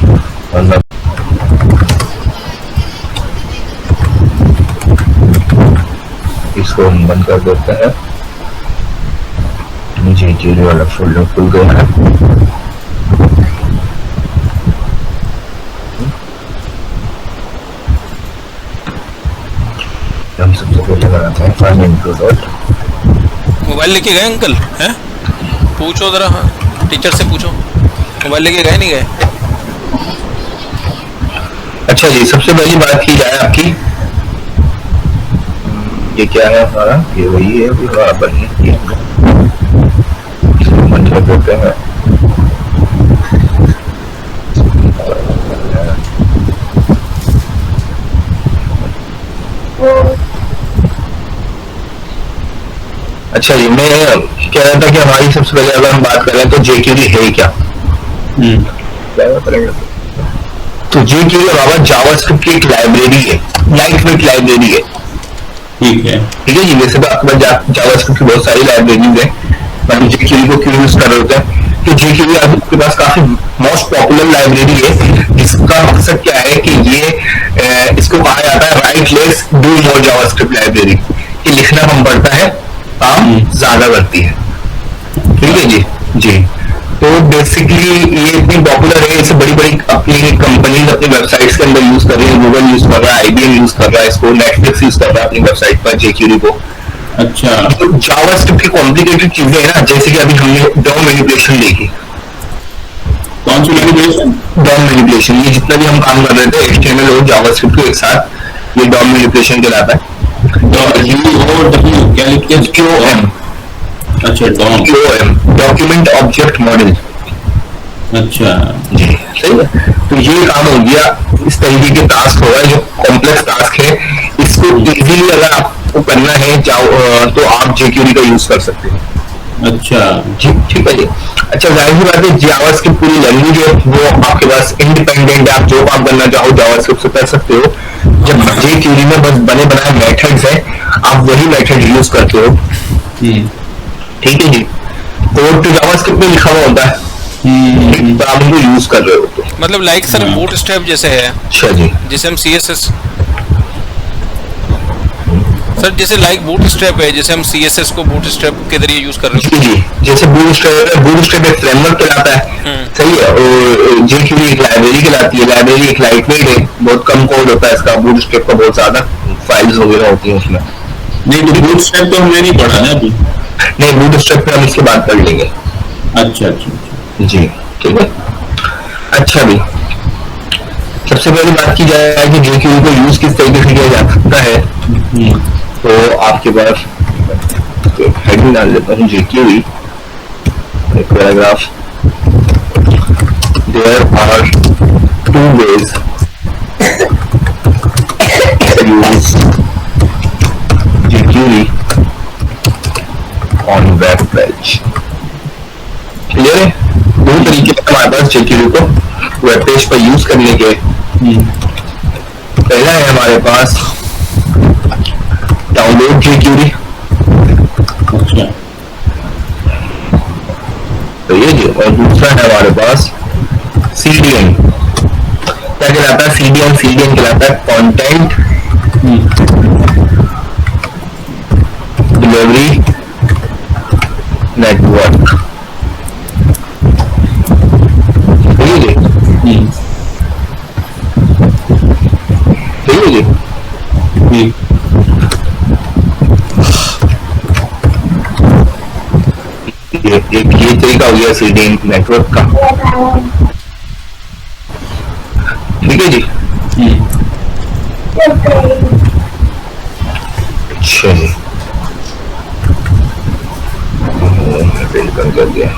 मतलब इसको हम बंद कर देते हैं। जी जीरो वाला फोल्डर खुल गया है। हम सबसे पहले बनाते हैं फाइल इंट्रो डॉट। मोबाइल लेके गए अंकल हैं? पूछो जरा, हाँ टीचर से पूछो, मोबाइल लेके गए नहीं गए? अच्छा जी, सबसे पहली बात की जाए आपकी, ये क्या है हमारा, ये वही है अभी हमारा बनने की मतलब होते हैं। अच्छा जी, मैं कह रहा था कि हमारी सबसे पहले अगर हम बात करें तो jQuery है क्या? तो jQuery अलावा जावास्क्रिप्ट की एक लाइब्रेरी है, लाइटवेट लाइब्रेरी है। ठीक है जी। वैसे तो आपके पास जावास्क्रिप्ट की बहुत सारी लाइब्रेरीज है, मतलब jQuery को क्यों यूज कर रहे होते हैं कि jQuery आपके पास काफी मोस्ट पॉपुलर लाइब्रेरी है। इसका मकसद क्या है कि ये इसको कहा जाता है right less do more JavaScript library, कि लिखना कम पड़ता है, काम ज्यादा करती है। ठीक है जी। जी तो बेसिकली ये इतनी पॉपुलर है, इसे बड़ी बड़ी अपनी कंपनीज अपनी वेबसाइट्स के अंदर यूज कर रही है। गूगल यूज कर रहा है, IBM यूज कर रहा है इसको, नेटफ्लिक्स यूज कर रहा है अपनी वेबसाइट पर jQuery को। अच्छा, तो जावास्क्रिप्ट की कॉम्प्लिकेटेड चीजें है ना, जैसे कि अभी हमने डॉम मैनिपुलेशन देखी। कौन सी मैनिपुलेशन? Dom manipulation. ये जितना भी हम काम कर रहे थे HTML और जावास्क्रिप्ट को एक साथ, ये डॉम मैनिपुलेशन कहलाता है। क्या लिखते हैं? QOM। अच्छा, QOM डॉक्यूमेंट ऑब्जेक्ट मॉडल। अच्छा जी, सही है। तो ये काम हो गया, इस तरीके के टास्क होगा जो कॉम्प्लेक्स टास्क है, इसको इजीली अगर आपको करना है तो आप jQuery का यूज कर सकते हैं। अच्छा जी, ठीक है जी। अच्छा, जाहिर सी बात है जावास्क्रिप्ट पूरी लैंग्वेज है, वो आपके पास इंडिपेंडेंट है, आप जो काम करना चाहो जावास्क्रिप्ट से कर सकते हो। जब jQuery में बस बने बनाए मेथड्स हैं, आप वही मेथड यूज करते हो। ठीक है जी। कोड तो जावास्क्रिप्ट में लिखा हुआ होता है, तो आप उनको यूज कर रहे हो तो मतलब लाइक सर बूटस्ट्रैप जैसे है। अच्छा जी, जैसे हम CSS सर, जैसे लाइक बूटस्ट्रैप है, जैसे हम CSS को बूटस्ट्रैप के जरिए यूज कर रहे हैं। जी जी, जैसे बूटस्ट्रैप एक फ्रेमवर्क कहलाता है, सही है। और jQuery एक लाइब्रेरी कहलाती है। लाइब्रेरी एक लाइटवेट है, बहुत कम कोड होता है इसका। बूटस्ट्रैप का बहुत ज्यादा फाइल्स वगैरह होती हैं उसमें। नहीं, तो बूटस्ट्रैप तो हमने नहीं पढ़ा ना अभी। नहीं, बूटस्ट्रैप पे हम इसके बाद पढ़ लेंगे। अच्छा अच्छा जी, ठीक है। अच्छा भी, सबसे पहले बात की जाए कि jQuery को यूज किस तरीके से किया जा सकता है, तो आपके पास हेडिंग डाल देता हूँ jQuery एक paragraph. There are two ways to use jQuery on web page। Clear है? दो तरीके हैं हमारे पास jQuery को वेब पेज पर यूज करने के। पहला है हमारे पास डाउनलोड jQuery। अच्छा, तो ये जी। और दूसरा है हमारे पास CDN। क्या कहलाता है CDN? CDN कहलाता है कंटेंट डिलीवरी नेटवर्क। ठीक है जी, ठीक है जी। ये तरीका हो गया CDN नेटवर्क का। ठीक है जी। अच्छा जी, वेलकम कर दिया।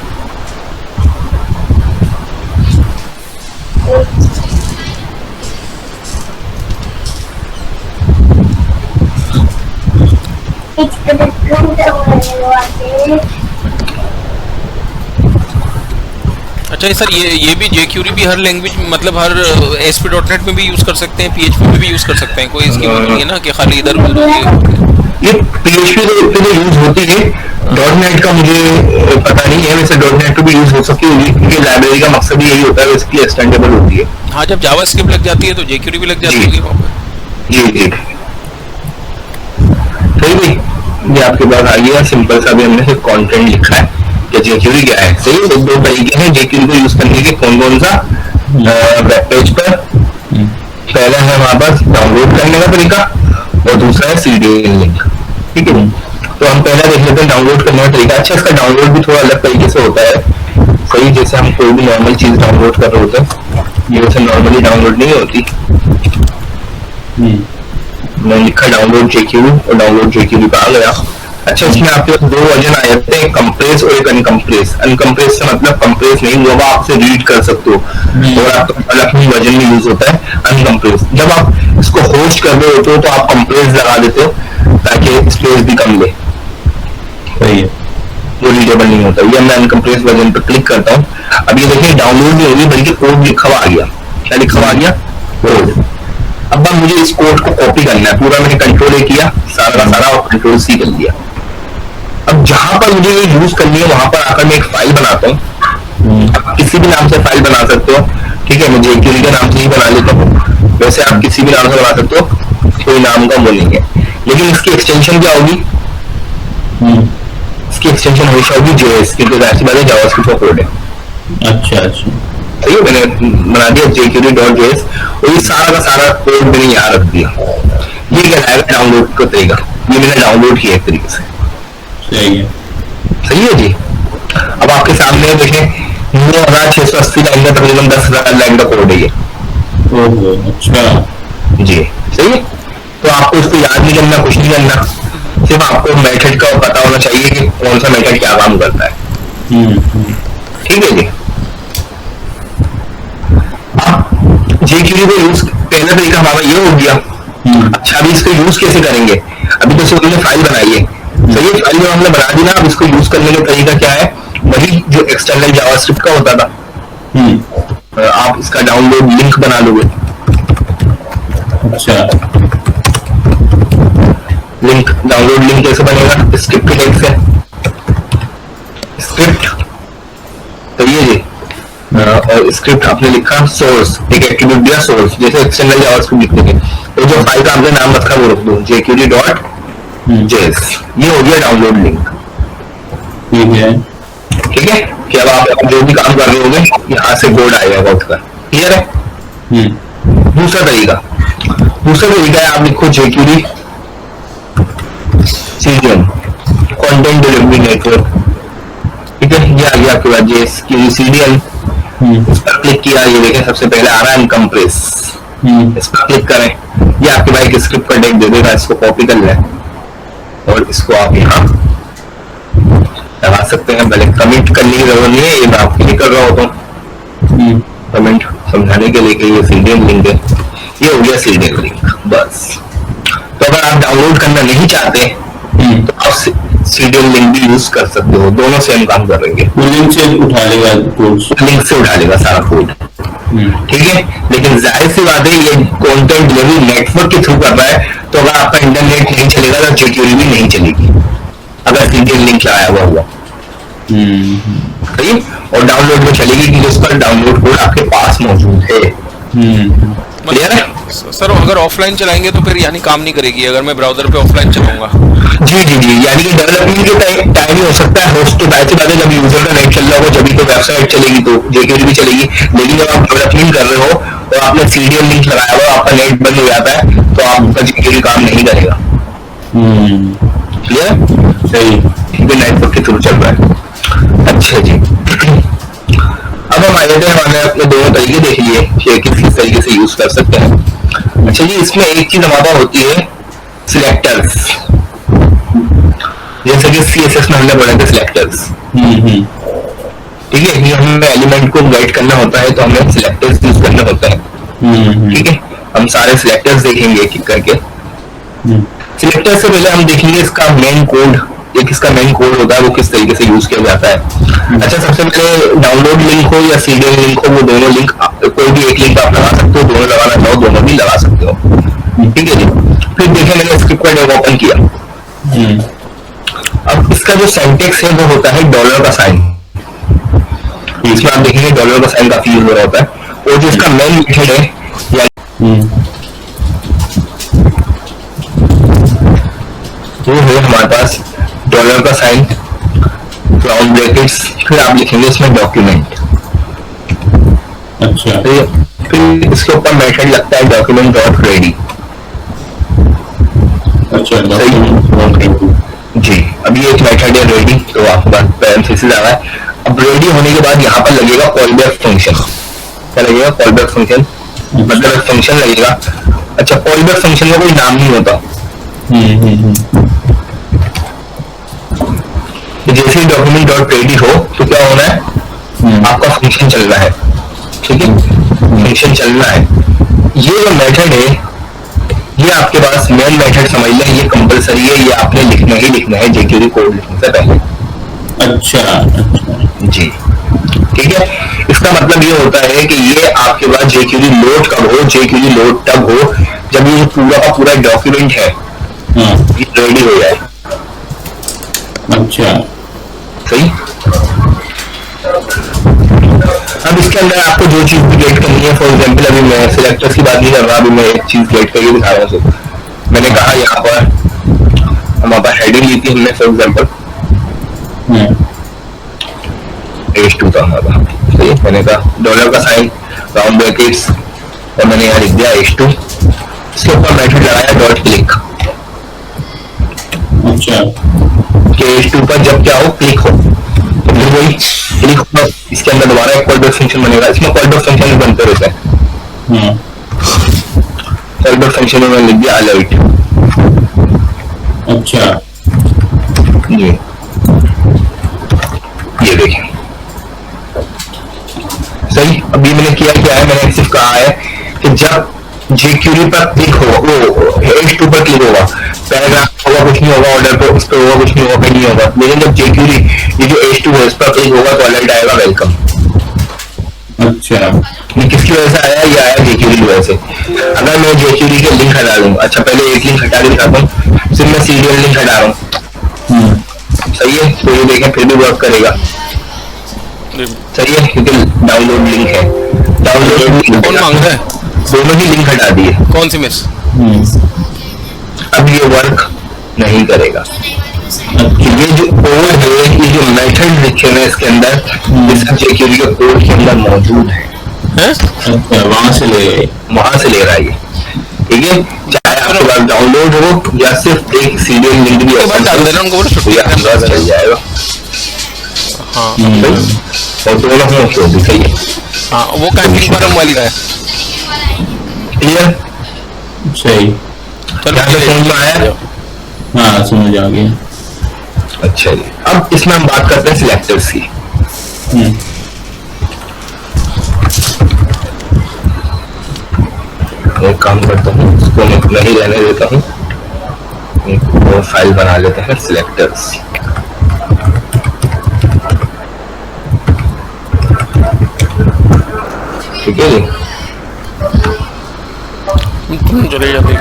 अच्छा सर, ये भी jQuery भी हर लैंग्वेज मतलब हर ASP.NET में भी यूज कर सकते हैं, PHP में भी यूज कर सकते हैं, कोई इसकी वो नहीं है ना कि खाली इधर उधर। ये PHP पे तो यूज होती है, .NET का मुझे पता नहीं है, वैसे .NET पे भी यूज हो सकती होगी क्योंकि लाइब्रेरी का मकसद यही होता है, इसकी एक्सटेंडेबल होती है। हाँ, जब जावास्क्रिप्ट लग जाती है तो jQuery भी लग जाती होगी वहाँ पे। जी जी सही भाई, ये आपके पास आ गया सिंपल सा भी, हमने सिर्फ कंटेंट लिखा है कि jQuery क्या है। सही है, दो तरीके हैं jQuery को यूज करने के, कौन कौन सा वेब पेज पर। पहला है हमारे पास डाउनलोड करने का तरीका और दूसरा है सीडीएल लिंक। ठीक है, तो हम पहला देख लेते हैं डाउनलोड करने का तरीका। अच्छा, इसका डाउनलोड भी थोड़ा अलग तरीके से होता है। सही, जैसे हम कोई भी नॉर्मल चीज डाउनलोड कर रहे होते हैं, ये वैसे नॉर्मली डाउनलोड नहीं होती। मैंने लिखा डाउनलोड jQuery और डाउनलोड jQuery पे आ गया। अच्छा, इसमें आपके पास दो वर्जन आ जाते हैं, कंप्रेस और एक अनकंप्रेस। अनकंप्रेस से मतलब कंप्रेस नहीं हुआ, आप आपसे रीड कर सकते हो और आपका अपनी वर्जन में यूज होता है अनकंप्रेस। जब आप इसको होस्ट कर रहे होते हो तो आप कंप्रेस लगा देते हो ताकि स्पेस भी कम ले। सही है, वो रीडेबल नहीं होता। ये मैं अनकंप्रेस वर्जन पर क्लिक करता हूँ। अब ये देखिए डाउनलोड नहीं होगी बल्कि कोड लिखा हुआ आ गया। क्या लिखा हुआ आ गया? कोड। अब मुझे इस कोड को कॉपी करना है पूरा। मैंने कंट्रोल ए किया सारा का सारा और कंट्रोल सी कर दिया। अब जहां पर मुझे ये यूज करनी है वहां पर आकर मैं एक फाइल बनाता हूँ। आप किसी भी नाम से फाइल बना सकते हो। ठीक है, मैं jQuery के नाम से ही बना लेता हूँ। वैसे आप किसी भी नाम से बना सकते हो, कोई नाम का वो नहीं है। लेकिन इसकी एक्सटेंशन क्या होगी? इसकी एक्सटेंशन हमेशा होगी JS, क्योंकि ऐसी बात है जावास्क्रिप्ट का कोड है। अच्छा अच्छा, सही है, मैंने बना दिया jQuery.js और ये सारा का सारा कोड मैंने यहाँ रख दिया। ये कहलाएगा डाउनलोड का तरीका। ये मैंने डाउनलोड किया एक तरीके से। सही है, सही है जी। अब आपके सामने देखें 9680 लाइन का तकरीबन 10,000 लाइन का कोड है ये। अच्छा जी, सही है। तो आपको इसको याद नहीं करना, कुछ नहीं करना, सिर्फ आपको मेथड का पता होना चाहिए कि कौन सा मेथड क्या काम करता है। ठीक है जी। jQuery को यूज, पहला तरीका हमारा ये हो गया। अच्छा, अभी इसको यूज कैसे करेंगे? अभी तो सिर्फ हमने फाइल बनाई है। सही है, फाइल हमने बना दी ना। अब इसको यूज करने का तरीका क्या है? वही जो एक्सटर्नल जावास्क्रिप्ट का होता था। आप इसका डाउनलोड लिंक बना लोगे। अच्छा, लिंक, डाउनलोड लिंक कैसे बनेगा? स्क्रिप्ट लिंक से। स्क्रिप्ट, सही है जी। और स्क्रिप्ट आपने लिखा सोर्स, एक एट्रीब्यूट दिया सोर्स, जैसे एक्सटर्नल जावास्क्रिप्ट लिखते थे। तो जो फाइल का आपने नाम रखा वो रख दो, jQuery.js। ये हो गया डाउनलोड लिंक। ठीक है, ठीक है कि अब आप जो भी काम कर रहे होंगे यहाँ से कोड आएगा उसका। क्लियर है? दूसरा तरीका है, आप लिखो jQuery CDN, content delivery network. ठीक है, ये आ गया आपके पास jQuery CDN। इस पर क्लिक किया, ये देखें सबसे पहले आ रहा है अनकंप्रेस। इस पर क्लिक करें, ये आपके भाई एक स्क्रिप्ट का टेक दे देगा। इसको कॉपी कर लें और इसको आप यहाँ लगा सकते हैं। पहले कमेंट करने की जरूरत नहीं है, ये मैं आपके लिए कर रहा होता हूँ कमेंट समझाने के लिए कि ये सीडीएन लिंक है। ये हो गया सीडीएन लिंक, बस। तो अगर आप डाउनलोड करना नहीं चाहते तो आप सीडीएन लिंक भी यूज कर सकते हो, दोनों सेम काम करेंगे। लिंक से उठा लेगा कोड, लिंक से उठा लेगा सारा कोड। ठीक है, लेकिन जाहिर सी बात है ये कंटेंट डिलीवरी नेटवर्क के थ्रू कर रहा है, तो अगर आपका इंटरनेट नहीं चलेगा तो jQuery भी नहीं चलेगी अगर सीडीएन लिंक लगाया हुआ हुआ। सही, और डाउनलोड में चलेगी कि जिस पर डाउनलोड कोड आपके पास मौजूद है। क्लियर है? सर अगर ऑफलाइन चलाएंगे तो फिर यानी काम नहीं करेगी अगर मैं ब्राउजर पे ऑफलाइन चलाऊंगा? जी जी जी, यानी कि डेवलपमेंट के टाइम ही हो सकता है होस्ट, तो बात है जब यूजर का नेट चल रहा हो जब तो वेबसाइट चलेगी तो jQuery भी चलेगी। लेकिन जब आप डेवलपमेंट कर रहे हो और आपने सीडीएन लिंक लगाया हुआ, आपका नेट बंद हो जाता है तो आपका jQuery काम नहीं करेगा। क्लियर? सही, क्योंकि नेटवर्क के थ्रू चल रहा है। अच्छा जी, अब हम आए थे, हमने अपने दोनों तरीके देख लिए कि किस तरीके से यूज कर सकते हैं। अच्छा जी, इसमें एक चीज हमारे होती है सिलेक्टर्स, जैसे कि CSS में हमने पढ़ा था सिलेक्टर्स। ठीक है, ये हमें एलिमेंट को गाइड करना होता है तो हमें सिलेक्टर्स यूज करना होता है। ठीक है, हम सारे सिलेक्टर्स देखेंगे एक एक करके। सिलेक्टर से पहले हम देखेंगे इसका मेन कोड, एक इसका मेन कोड होता है वो किस तरीके से यूज किया जाता है। अच्छा, सबसे पहले डाउनलोड लिंक हो या सीडीएन लिंक हो, वो दोनों लिंक, कोई भी एक लिंक आप लगा सकते हो, दोनों लगाना चाहो दोनों भी लगा सकते हो। ठीक है जी, फिर देखिए मैंने स्क्रिप्ट का डेमो ओपन किया। अब इसका जो सिंटेक्स है वो होता है डॉलर का साइन। इसमें आप देखेंगे डॉलर का साइन काफी यूज हो रहा होता है। और जो इसका मेन मेथड है या वो है हमारे पास डॉलर का साइन, राउंड ब्रैकेट्स, फिर आप लिखेंगे इसमें डॉक्यूमेंट। अच्छा, फिर इसके ऊपर मेथड लगता है डॉक्यूमेंट डॉट रेडी। अच्छा, जी, अभी एक मेथड है रेडी, तो आपके पास पैरेंथेसिस आ रहा है। अब रेडी होने के बाद यहाँ पर लगेगा कॉल बैक फंक्शन। क्या लगेगा? कॉल बैक फंक्शन, मतलब एक फंक्शन लगेगा। अच्छा, कॉल बैक फंक्शन का कोई नाम नहीं होता। जैसे ही डॉक्यूमेंट डॉट रेडी हो तो क्या होना है, आपका फंक्शन चल रहा है। ठीक है, फंक्शन चल रहा है। ये जो मेथड है ये आपके पास मेन मेथड समझ लें, ये कंपलसरी है, ये आपने लिखना ही लिखना है जेक्यूरी कोड लिखने से पहले। अच्छा, जी, ठीक है। इसका मतलब ये होता है कि ये आपके पास जेक्यूरी लोड कब हो, जेक्यूरी लोड तब हो जब ये पूरा का पूरा डॉक्यूमेंट है ये रेडी हो जाए। अच्छा, सही। अब इसके अंदर आपको जो चीज गेट करनी है, फॉर एग्जाम्पल अभी मैं सिलेक्टर्स की बात नहीं कर रहा, अभी मैं एक चीज गेट करके दिखा रहा हूँ। मैंने कहा यहाँ पर हमारे पास हेडिंग ली थी हमने, फॉर एग्जाम्पल H2 था हमारा। सही, मैंने कहा डॉलर का साइन, राउंड ब्रैकेट्स, और मैंने यहाँ लिख दिया H2। इसके ऊपर मेथड लगाया डॉट क्लिक। अच्छा, कि H2 पर जब क्या हो, क्लिक हो, तो फिर वही क्लिक होगा। इसके अंदर दोबारा एक कॉल बैक फंक्शन बनेगा। इसमें कॉल बैक फंक्शन बनते रहते हैं। कॉल बैक फंक्शन में लिख दिया अलर्ट। अच्छा, जी, ये देखिए। सही, अभी मैंने किया क्या है, मैंने सिर्फ कहा है कि जब जेक्यूरी पर क्लिक होगा, वो H2 पर क्लिक होगा, पैराग्राफ होगा कुछ नहीं होगा, ऑर्डर पर उस पर होगा कुछ नहीं होगा, कहीं नहीं होगा। लेकिन जब जेक्यूरी ये जो H2 है इस पर क्लिक होगा तो अलर्ट आएगा वेलकम। अच्छा, ये किसकी वजह से आया? ये आया जेक्यूरी की वजह से। अगर मैं जेक्यूरी के लिंक हटा दूँ, अच्छा पहले एक लिंक हटा के दिखाता हूँ, सिर्फ मैं सीरियल लिंक हटा रहा हूँ। सही है, तो ये देखें फिर भी वर्क करेगा। सही है, क्योंकि डाउनलोड लिंक है। डाउनलोड कौन मांग रहा है? दोनों ही लिंक हटा दिए। कौन सी मिस? अब ये वर्क नहीं करेगा। ये जो कोड है, ये जो मेथड लिखे हुए इसके अंदर, इस जेक्यूरी के कोड के अंदर मौजूद है। वहां से ले रहा है ये। ठीक है, चाहे आपके पास डाउनलोड हो या सिर्फ एक सीरियल लिंक भी डाल देना उनको, चल जाएगा। हाँ, और दोनों हो तो भी सही है। हाँ, वो कैंपिंग पर वाली का है। क्लियर? सही। चलो समझ में आया? हाँ, समझ आ गया। अच्छा जी, अब इसमें हम बात करते हैं सिलेक्टर्स की। एक काम करता हूँ, इसको मैं नहीं रहने देता हूँ, एक फाइल बना लेते हैं सिलेक्टर्स। ठीक है जी, चले जाते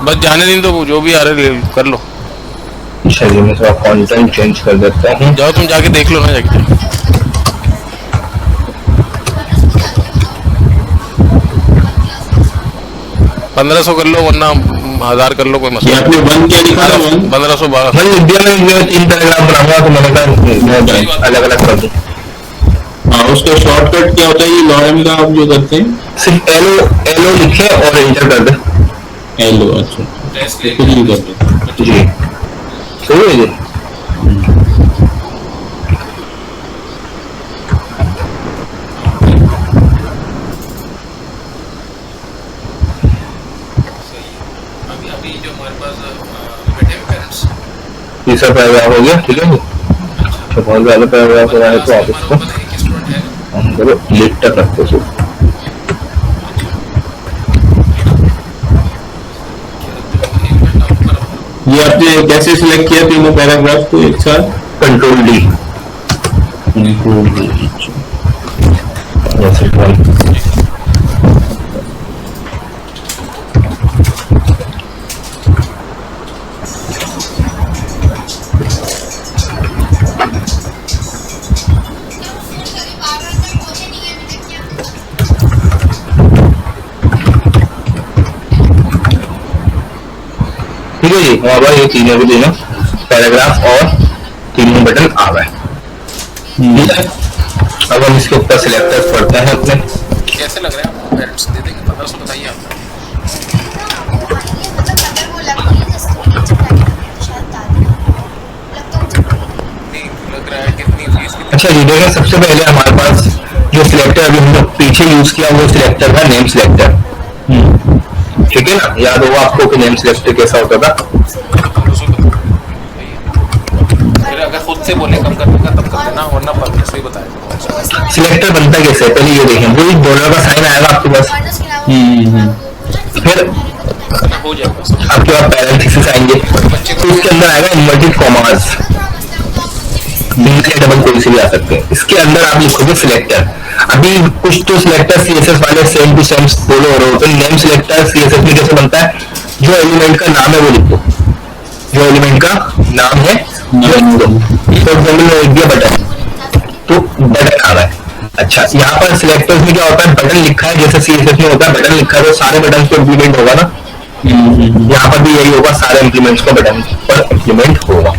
बस जाने दिन तो जो भी आ रहे कर लो। चलिए मैं थोड़ा कंटेंट चेंज कर देता हूँ। जाओ तुम जाके देख लो ना जाके। 1500 कर लो वरना 1000 कर लो, कोई मसला आपने वन क्या लिखा था? 1512 मैंने इंडिया में 3 पैराग्राफ बनाऊंगा तो मैंने कहा अलग अलग कर दूं। हाँ, उसका शॉर्टकट क्या होता है? ये लॉरेम का आप जो करते हैं, सिर्फ एलो लिखे और एंटर कर दे। एलो, अच्छा, कुछ नहीं करते जी, सही है जी। तीसरा पैराग्राफ हो गया। ठीक है जी, तो बहुत ज्यादा पैराग्राफ हो रहा है तो आप इसको हम करो लिट तक रखते हैं। ये आपने कैसे सिलेक्ट किया तीनों पैराग्राफ को एक साथ? Control D. जैसे ठीक है जी, हमारा ये तीनों भी तीनों पैराग्राफ और तीनों बटन आ गए। ठीक है, अब हम इसके ऊपर सिलेक्टर्स पढ़ते हैं अपने। कैसे लग रहे हैं आपको? पेरेंट्स दे देंगे 1500, बताइए आप। नहीं लग रहा है कितनी फीस की? अच्छा जी, देखिए सबसे पहले हमारे पास जो सिलेक्टर अभी हम लोग पीछे यूज किया वो सिलेक्टर था नेम सिलेक्टर। ठीक है ना, याद होगा आपको कि नेम सिलेक्टर कैसा होता था? फिर अगर खुद से बोले कम करने का तब कर देना, वरना पर सही बताया। सिलेक्टर बनता कैसे है पहले ये देखें। वही डॉलर का साइन आएगा आपके पास, फिर हो जाएगा। आपके पास पैरेंथेसिस आएंगे, तो इसके अंदर आएगा इन्वर्टेड कॉमास, सिंगल या डबल कोई से भी आ सकते हैं। इसके अंदर आप लिखोगे सिलेक्टर। अभी कुछ तो सिलेक्टर सीएसएस वाले सेम टू सेम फॉलो हो रहे होते हैं। नेम सिलेक्टर सीएसएस में कैसे बनता है? जो एलिमेंट का नाम है वो लिखो, जो एलिमेंट का नाम है वो लिख दो। तो एग्जाम्पल में लिख दिया बटन, तो बटन आ रहा है। अच्छा, यहाँ पर सिलेक्टर्स में क्या होता है? बटन लिखा है जैसे सीएसएस में होता है, बटन लिखा है तो सारे बटन को इम्प्लीमेंट होगा ना। यहाँ पर भी यही होगा, सारे इम्प्लीमेंट्स को बटन पर इम्प्लीमेंट होगा।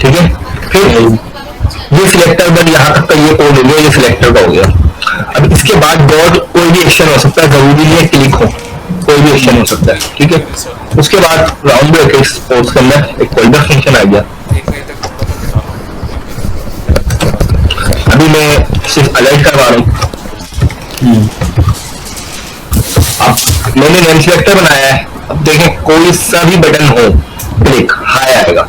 ठीक है, फिर ये सिलेक्टर बन, यहाँ तक का ये कोड हो गया, ये सिलेक्टर का हो गया। अब इसके बाद डॉट कोई भी एक्शन हो सकता है, जरूरी नहीं है क्लिक हो, कोई भी एक्शन हो सकता है। ठीक है, उसके बाद राउंड ब्रैकेट्स और उसके अंदर एक कॉलबैक फंक्शन आ गया। अभी मैं सिर्फ अलर्ट करवा रहा हूँ। अब मैंने नेम सिलेक्टर बनाया है। अब देखें कोई सा भी बटन हो, क्लिक हाई आएगा।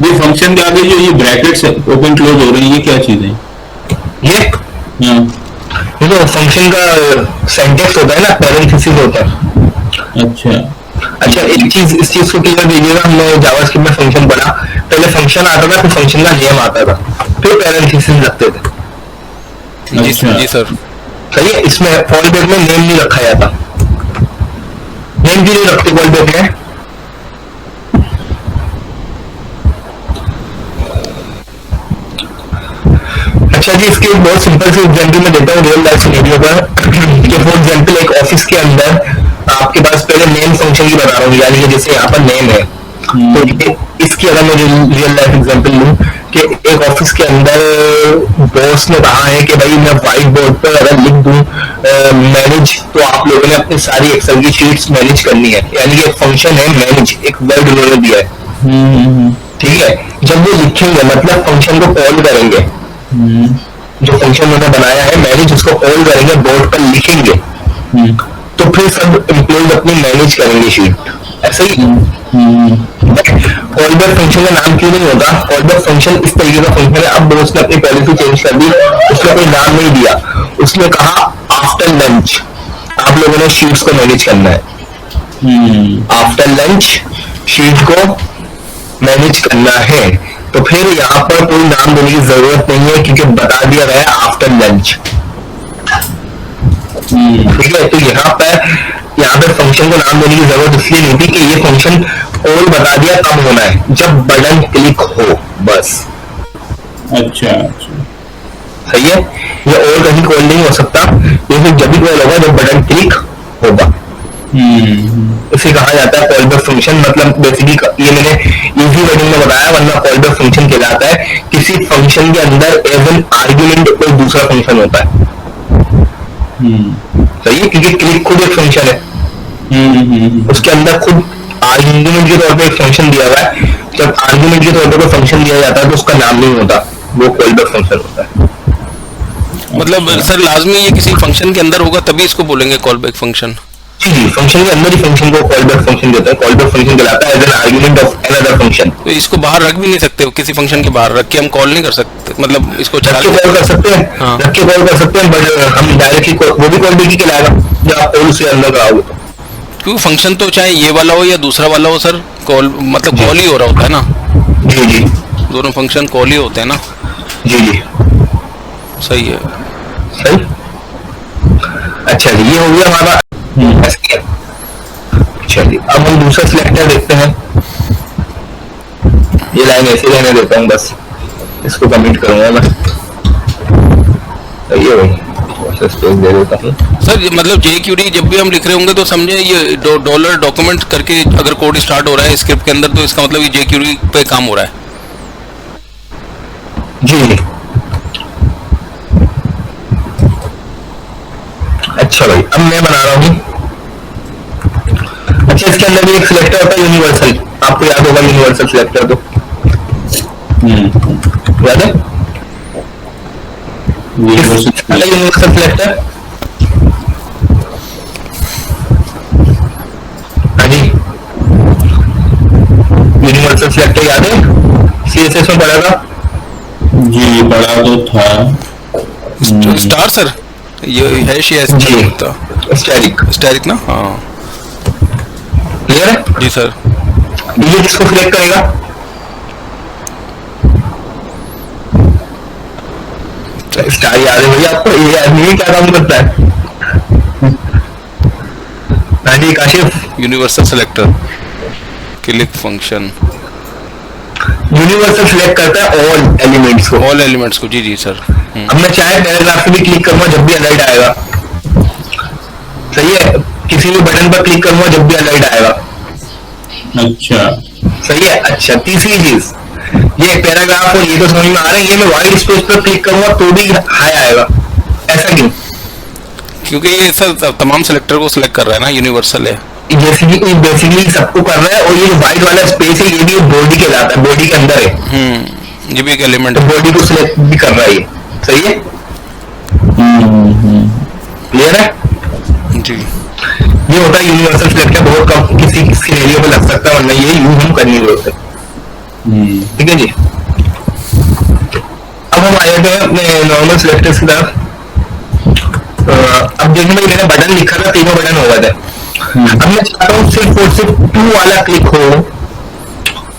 ये फंक्शन के आगे जो ये ब्रैकेट्स ओपन क्लोज हो रही है, ये क्या चीज है? ये तो फंक्शन का सिंटैक्स होता है ना, पैरेंथेसिस होता है। अच्छा, एक चीज इस चीज को क्लियर दीजिएगा। हमने जावास्क्रिप्ट में फंक्शन पढ़ा, पहले फंक्शन आता था, फिर फंक्शन का नेम आता था, फिर पैरेंथेसिस लगते थे। जी सर, सही है। इसमें फॉलबैक में नेम नहीं रखा जाता। नेम क्यों नहीं रखते फॉलबैक में? अच्छा जी, इसके एक बहुत सिंपल से एग्जांपल मैं देता हूँ रियल लाइफ सिनेरियो पर। फॉर एग्जांपल एक ऑफिस के अंदर आपके पास पहले नेम फंक्शन की बता रहा हूँ, यानी कि जैसे यहाँ पर नेम है, तो इसकी अगर मैं रियल लाइफ एग्जांपल लूँ कि एक ऑफिस के अंदर बॉस ने कहा है कि भाई मैं व्हाइट बोर्ड पर अगर लिख दूं मैनेज, तो आप लोगों ने अपनी सारी एक्सेल की शीट्स मैनेज करनी है, यानी कि एक फंक्शन है मैनेज, एक वर्ड उन्होंने दिया है। ठीक है, जब वो लिखेंगे मतलब फंक्शन को कॉल करेंगे, जो फंक्शन उन्होंने बनाया है मैनेज, उसको कॉल करेंगे, बोर्ड पर लिखेंगे, तो फिर सब एम्प्लॉइज अपनी मैनेज करेंगे शीट। ऐसा ही कॉलबैक फंक्शन का नाम क्यों नहीं होता? कॉलबैक फंक्शन इस तरीके का फंक्शन है। अब बॉस ने अपनी पॉलिसी चेंज कर दी, उसने कोई नाम नहीं दिया, उसने कहा आफ्टर लंच आप लोगों ने शीट्स को मैनेज करना है। आफ्टर लंच शीट को मैनेज करना है, तो फिर यहाँ पर कोई नाम देने की जरूरत नहीं है क्योंकि बता दिया गया आफ्टर लंच। ठीक है, तो यहाँ पर फंक्शन को नाम देने की जरूरत इसलिए नहीं थी कि ये फंक्शन कॉल बता दिया कब होना है, जब बटन क्लिक हो, बस। अच्छा, सही है, ये और कहीं कॉल नहीं हो सकता, ये फिर जब भी कॉल होगा जब बटन क्लिक होगा। इसे कहा जाता है कॉलबैक फंक्शन। मतलब बेसिकली ये मैंने इजी वर्डिंग में बताया, वरना कॉलबैक फंक्शन कहलाता है किसी फंक्शन के अंदर एज एन आर्ग्यूमेंट कोई दूसरा फंक्शन होता है। सही है, क्योंकि क्लिक खुद एक फंक्शन है, उसके अंदर खुद आर्ग्यूमेंट के तौर पे एक फंक्शन दिया हुआ है। जब आर्ग्यूमेंट के तौर पे कोई फंक्शन दिया जाता है तो उसका नाम नहीं होता, वो कॉलबैक फंक्शन होता है। मतलब सर लाजमी ये किसी फंक्शन के अंदर होगा तभी इसको बोलेंगे कॉलबैक फंक्शन? जी, फंक्शन के अंदर ही फंक्शन को कॉलबैक फंक्शन देता है। कॉलबैक फंक्शन कहलाता है as an argument of another function. तो इसको बाहर रख भी नहीं सकते, किसी फंक्शन के बाहर रख के हम कॉल नहीं कर सकते, मतलब इसको रख के कॉल कर सकते हैं, हाँ। रख के कॉल कर सकते हैं, बट हम डायरेक्टली वो भी कॉलबैक ही कहलाएगा जब आप कॉल से अंदर कराओगे। क्यों फंक्शन तो चाहे ये वाला हो या दूसरा वाला हो सर, कॉल मतलब कॉल ही हो रहा होता है ना, जी जी दोनों फंक्शन कॉल ही होते हैं ना। जी जी सही है। सही। अच्छा जी, ये हो गया हमारा। ऐसे है। चलिए अब हम दूसरा सिलेक्टर देखते हैं। ये लाइन ऐसे रहने देता हूँ, बस इसको कमिट करूंगा मैं। सही है भाई, थोड़ा स्पेस दे देता हूँ। सर ये मतलब JQD जब भी हम लिख रहे होंगे तो समझे ये डॉलर डॉक्यूमेंट करके अगर कोड स्टार्ट हो रहा है स्क्रिप्ट के अंदर तो इसका मतलब ये JQD पे काम हो रहा है। जी। अच्छा भाई, अब मैं बना रहा हूँ। अच्छा, इसके अंदर भी एक सिलेक्टर होता है यूनिवर्सल, आपको याद होगा यूनिवर्सल सिलेक्टर तो। याद है यूनिवर्सल सिलेक्टर? हाँ जी, यूनिवर्सल सिलेक्टर याद है? CSS में पढ़ा था जी, पढ़ा तो था। स्टार सर ये हैश या जी, होता स्टैटिक। स्टैटिक ना। हाँ क्लियर है जी सर। ये किसको सिलेक्ट करेगा? स्टार याद है भैया आपको? ये आदमी क्या काम करता है? हाँ जी Kashif. Universal selector click function universal select करता है ऑल एलिमेंट्स को। ऑल एलिमेंट्स को। जी जी सर। अब मैं चाहे पैराग्राफ पे भी क्लिक करूंगा जब भी अलर्ट आएगा। सही है, किसी भी बटन पर क्लिक करूंगा जब भी अलर्ट आएगा। अच्छा। सही है। अच्छा, तीसरी चीज, ये पैराग्राफ और ये तो समझ में आ रहा है, ये मैं वाइट स्पेस पर क्लिक करूंगा तो भी हाई आएगा, ऐसा क्यों? क्योंकि ये सर तमाम सिलेक्टर को सिलेक्ट कर रहा है ना, यूनिवर्सल है। बेसिकली सबको कर रहा है, और ये जो व्हाइट वाला स्पेस है ये भी बॉडी के जाता है, बॉडी के अंदर है। ये भी एक एलिमेंट तो है। बॉडी को सिलेक्ट भी कर रहा है ये। सही है, क्लियर है? जी ये होता है यूनिवर्सल सिलेक्टर, बहुत कम किसी सिनेरियो में लग सकता है, वरना ये यूज हम कर नहीं सकते। ठीक है जी। अब हम आए थे अपने नॉर्मल सिलेक्टर्स की तरफ। अब देखने में मैंने बटन लिखा था, तीनों बटन हो गए थे। अब मैं चाहता हूँ सिर्फ और सिर्फ 2 वाला क्लिक हो,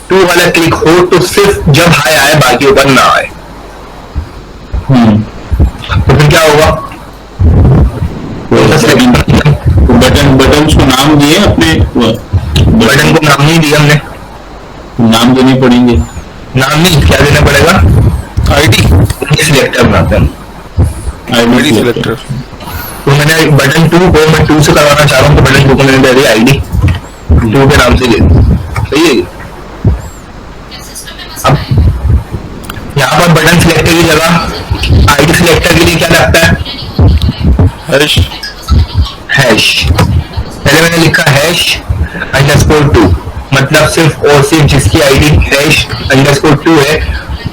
2 वाला क्लिक हो तो सिर्फ जब हाई आए, बाकी ऊपर ना आए। तो फिर क्या होगा? बटन को नाम दिए अपने? बटन को नाम नहीं दिया हमने। नाम देने पड़ेंगे। नाम नहीं, क्या देना पड़ेगा? आईडी सिलेक्टर बनाते हैं, आईडी सिलेक्टर। तो मैंने बटन 2 को मैं 2 से करवाना चाह रहा हूँ, तो बटन 2 को मैंने दे दिया ID, 2 के नाम से ले दी। सही है। अब यहाँ पर बटन सिलेक्टर की जगह ID सिलेक्टर के लिए क्या लगता है? हैश। हैश। पहले मैंने लिखा हैश _2, मतलब सिर्फ और सिर्फ जिसकी ID हैश _2 है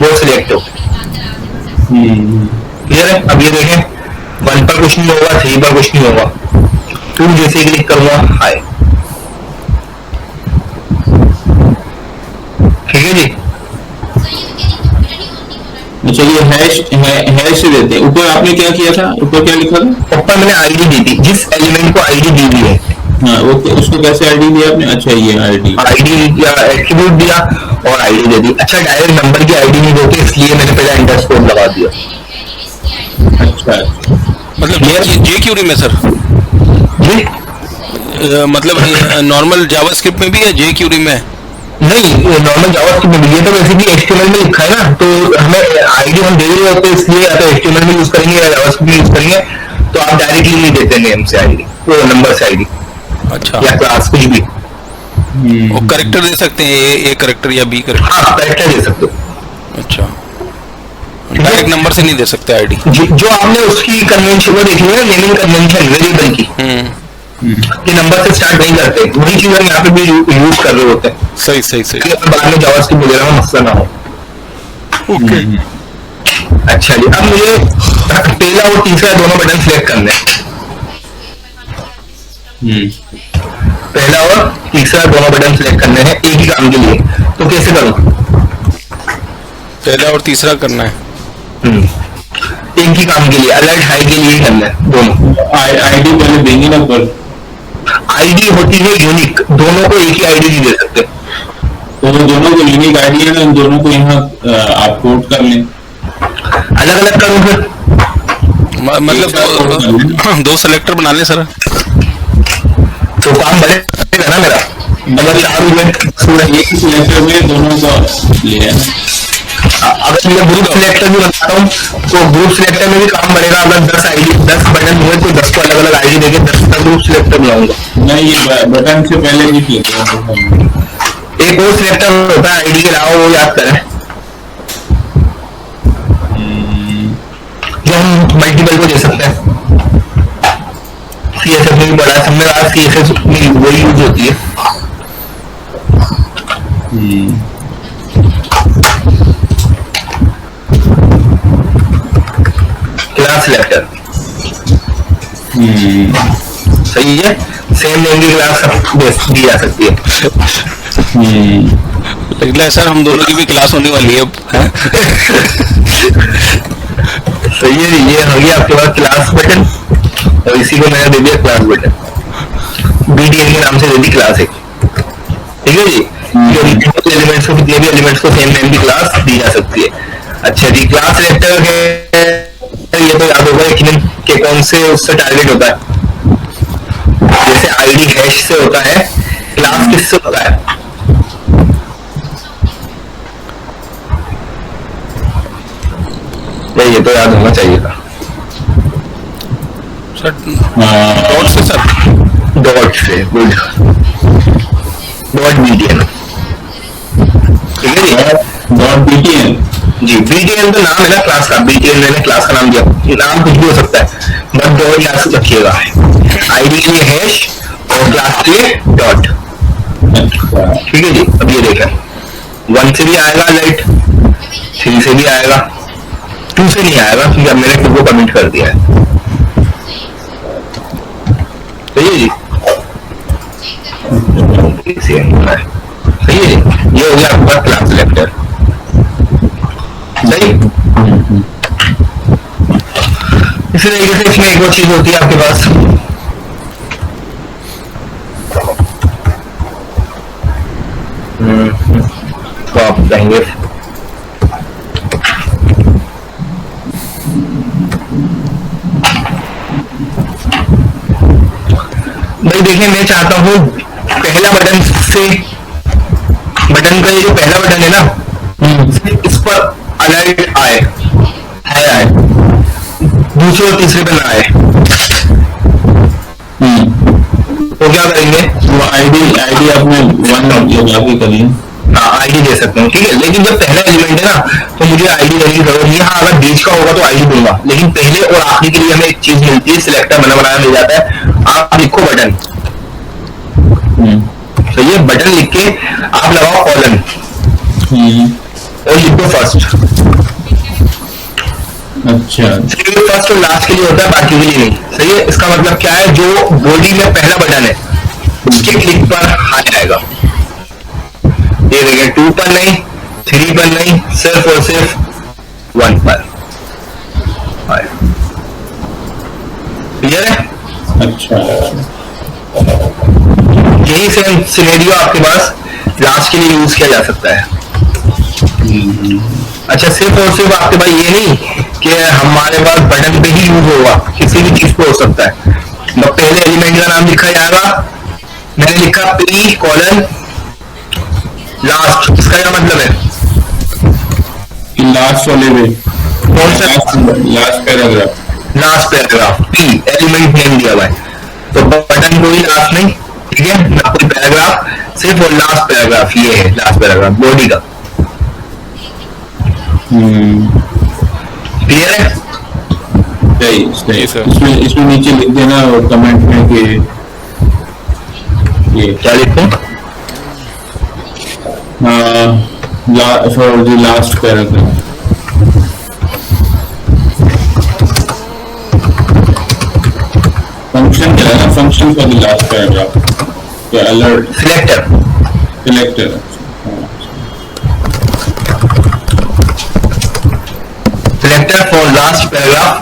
वो सिलेक्ट हो। क्लियर है? अब ये देखें, 1 पर कुछ नहीं होगा, 3 पर कुछ नहीं होगा, 2 जैसे क्लिक करूंगा हाय। ठीक है जी। अच्छा, ये हैश देते हैं। ऊपर आपने क्या किया था? ऊपर क्या लिखा था? ऊपर मैंने ID दी थी, जिस एलिमेंट को ID दी हुई है। हाँ, वो उसको कैसे ID दिया आपने? अच्छा, ये ID या एट्रीब्यूट दिया और ID दे दी। अच्छा, डायरेक्ट नंबर की ID नहीं देते, इसलिए मैंने पहले अंडरस्कोर लगा दिया। अच्छा, मतलब JQD में सर जी मतलब नॉर्मल जावास्क्रिप्ट में भी है, JQD में नहीं, नॉर्मल जावास्क्रिप्ट में भी। ये तो बेसिकली HTML में लिखा है ना, तो हमें ID हम दे रहे होते हैं, इसलिए या तो HTML में यूज करेंगे या जावास्क्रिप्ट में यूज करेंगे, तो आप डायरेक्टली नहीं देते नेम से ID, वो नंबर से ID अच्छा या क्लास कुछ भी। वो करेक्टर दे सकते हैं, ए करेक्टर या बी करेक्टर? हाँ, करेक्टर दे सकते हो। अच्छा, डायरेक्ट नंबर से नहीं दे सकते आईडी? जो आपने उसकी कन्वेंशन को देखी है, नेमिंग कन्वेंशन वेरिएबल की, कि नंबर से स्टार्ट नहीं करते, वही चीज हम यहाँ पे भी यूज कर रहे होते हैं। सही सही सही। बाद में जावास्क्रिप्ट वगैरह में मसला ना हो। ओके। अच्छा जी, अब मुझे पहला और तीसरा दोनों बटन सिलेक्ट करने हैं। पहला और तीसरा दोनों बटन सिलेक्ट करने हैं एक ही काम के लिए, तो कैसे करूं? पहला और तीसरा करना है एक ही काम के लिए, अलर्ट हाई के लिए ही करना है दोनों। ID पहले देंगे ना, पर ID होती है यूनिक, दोनों को एक ही ID नहीं दे सकते। तो वो दोनों को यूनिक आईडी है ना, इन दोनों को यहाँ आप कोड कर लें, अलग अलग करूँ फिर? मतलब दो सेलेक्टर बना लें सर, तो काम बढ़ेगा ना मेरा। अगर 4 इवेंट एक ही सिलेक्टर में दोनों का लिया है। अगर मैं ग्रुप सिलेक्टर भी बनाता हूँ तो ग्रुप सिलेक्टर में भी काम बढ़ेगा। अगर 10 बटन हुए तो 10 को अलग अलग आईडी देके 10 का ग्रुप सिलेक्टर बनाऊंगा। नहीं, ये बटन से पहले नहीं किया था। एक और सिलेक्टर होता है आईडी के अलावा, वो याद करें, जो हम मल्टीपल को दे सकते हैं। CSS में भी बड़ा है, सबने आज CSS में वही यूज होती है। क्लास सिलेक्टर सही है। सेम नेम की क्लास दी जा सकती है। लगता है सर हम दोनों की भी क्लास होने वाली है अब, हैं? सही है, ये हो गया आपके पास क्लास बटन, और इसी को मैंने दे दिया क्लास बटन, BTN के नाम से दे दी क्लास एक। ठीक है जी, एलिमेंट्स को, कितने भी एलिमेंट्स को सेम नेम की क्लास दी जा सकती है। अच्छा जी, क्लास सिलेक्टर के ये तो याद होगा कि कौन से उससे टारगेट होता है। जैसे आईडी हैश से होता है, क्लास किससे होता है? ये तो याद होना चाहिए था सर। डॉट से सर, डॉट से, गुड, डॉट BTN। ठीक है जी, डॉट BTN जी। BTN तो नाम है ना क्लास का, BTN मैंने क्लास का नाम दिया, नाम कुछ भी हो सकता है, बट डॉट याद रखिएगा। आईडी के लिए हैश और क्लास के लिए डॉट। ठीक है जी, अब ये देखें 1 से भी आएगा अलर्ट, 3 से भी आएगा, 2 से नहीं आएगा क्योंकि अब मैंने 2 को कमिट कर दिया है। सही है जी, सही है जी, ये हो गया आपका क्लास सिलेक्टर। सही, इसी तरीके से इसमें एक और चीज होती है आपके पास, तो आप कहेंगे भाई देखिए, मैं चाहता हूँ पहला बटन से, बटन का ये जो पहला बटन है ना, इस पर अलर्ट आए, दूसरे और तीसरे पे ना आए। तो क्या करेंगे, वो आईडी आपने 1 लगा के करिए। हाँ आईडी दे सकते हैं, ठीक है, लेकिन जब पहला एलिमेंट है ना तो मुझे आईडी देने की जरूरत नहीं है। हाँ अगर बीच का होगा तो आईडी दूंगा, लेकिन पहले और आखिरी के लिए हमें एक चीज मिलती है, सिलेक्टर बना बनाया मिल जाता है। आप लिखो बटन, तो ये बटन लिख के आप लगाओ कॉलन और लिखो फर्स्ट। अच्छा, फर्स्ट और लास्ट के लिए होता है, बाकी के लिए नहीं। सही है, इसका मतलब क्या है, जो बॉडी में पहला बटन है उसके क्लिक पर हाई आएगा। ये देखिए 2 पर नहीं, 3 पर नहीं, सिर्फ और सिर्फ 1 पर। क्लियर है? अच्छा, यही सेम सिनेरियो आपके पास लास्ट के लिए यूज किया जा सकता है। अच्छा, सिर्फ और सिर्फ आपके पास ये नहीं कि हमारे पास बटन पे ही यूज होगा, किसी भी चीज पे हो सकता है। तो पहले एलिमेंट का नाम लिखा जाएगा, मैंने लिखा P कॉलन लास्ट, इसका क्या मतलब है? लास्ट वाले में कौन सा last paragraph, last paragraph, P element name दिया हुआ है, तो बटन को ही लास्ट नहीं, ठीक है ना, कोई पैराग्राफ, सिर्फ और लास्ट पैराग्राफ, ये है लास्ट पैराग्राफ बॉडी का। क्लियर है? सही सर। इसमें नीचे लिख देना और कमेंट में कि ये क्या लिखूं? For the last paragraph, function क्या है ना, function for the last paragraph, या alert selector, selector, selector for last paragraph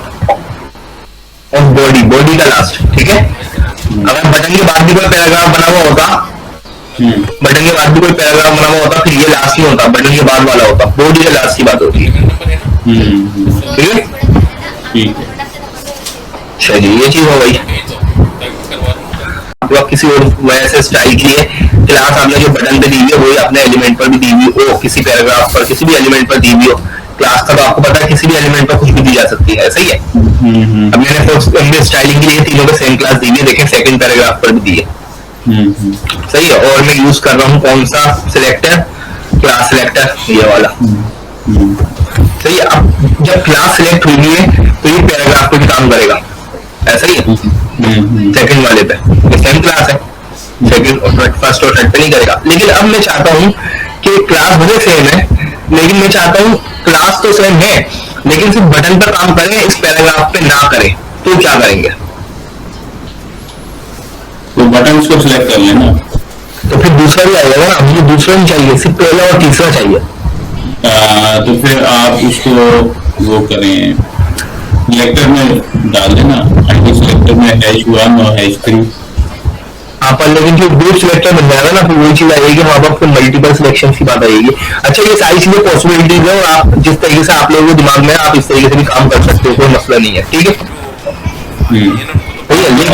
of body, body का लास्ट। ठीक है, अगर बटन के बाद भी कोई पैराग्राफ बना हुआ होगा बटन के बाद भी कोई पैराग्राफ बना हुआ होता, फिर ये लास्ट में होता, बटन के बाद वाला होता, वो डिजिट लास्ट की बात होती है। ठीक है, ठीक है। चलिए ये चीज हो गई। आप किसी और वजह से स्टाइल के लिए क्लास आपने जो बटन पे दी हुई है वही अपने एलिमेंट पर भी दी हुई हो, किसी पैराग्राफ पर किसी भी एलिमेंट पर दी हुई हो। क्लास का तो आपको पता है किसी भी एलिमेंट पर कुछ भी दी जा सकती है, सही है। अब मैंने स्टाइलिंग के लिए तीनों को सेम क्लास दी है, देखें सेकंड पैराग्राफ पर भी दी है, सही है। और मैं यूज कर रहा हूँ कौन सा सिलेक्टर, क्लास सिलेक्टर, ये वाला, सही है। अब जब क्लास सिलेक्ट हुई है तो ये पैराग्राफ पे भी काम करेगा, ऐसा ही है। सेकंड वाले पे ये सेम क्लास है, सेकंड और फर्स्ट और थर्ड पे नहीं करेगा। लेकिन अब मैं चाहता हूँ कि क्लास भले सेम है, लेकिन मैं चाहता हूँ क्लास तो सेम है लेकिन सिर्फ बटन पर काम करें, इस पैराग्राफ पे ना करें, तो क्या करेंगे? तो बटन को सिलेक्ट कर लेना, तो फिर दूसरा भी आएगा ना, मुझे दूसरा नहीं चाहिए, सिर्फ पहला और तीसरा चाहिए। तो फिर आप उसको वो करें, सिलेक्टर में डाल देना, आईडी सिलेक्टर में H1 और H3। पर लेकिन जो ग्रुप सिलेक्टर बन जाएगा ना, फिर वही चीज आएगी, वहां पर फिर मल्टीपल सिलेक्शन की बात आएगी। अच्छा, ये सारी चीजें पॉसिबिलिटीज है और आप जिस तरीके से आप लोगों के दिमाग में आप इस तरीके से भी काम कर सकते हो, कोई मसला नहीं है, ठीक है।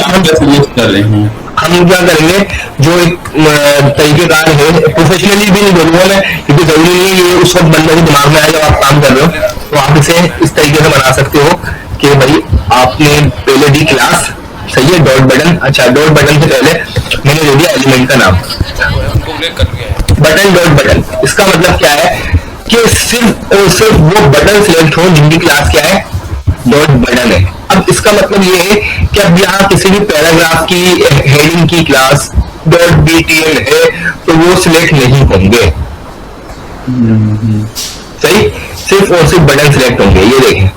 हम कर रहे हैं, हम क्या करेंगे, जो एक तरीकेकार है, प्रोफेशनली भी नहीं बोलूंगा मैं, क्योंकि जरूरी नहीं है ये उस वक्त बंदे के दिमाग में आए जब आप काम कर रहे हो, तो आप इसे इस तरीके से बना सकते हो कि भाई आपने पहले दी क्लास, सही है, डॉट बटन। अच्छा, डॉट बटन से पहले मैंने दे दिया एलिमेंट का नाम, बटन डॉट बटन। इसका मतलब क्या है कि सिर्फ और सिर्फ वो बटन सिलेक्ट हो जिनकी क्लास क्या है, डॉट बटन है। अब इसका मतलब ये है कि अब यहाँ किसी भी पैराग्राफ की हेडिंग की क्लास डॉट BTN है तो वो सिलेक्ट नहीं होंगे, सही, सिर्फ और सिर्फ बटन सिलेक्ट होंगे, ये देखें,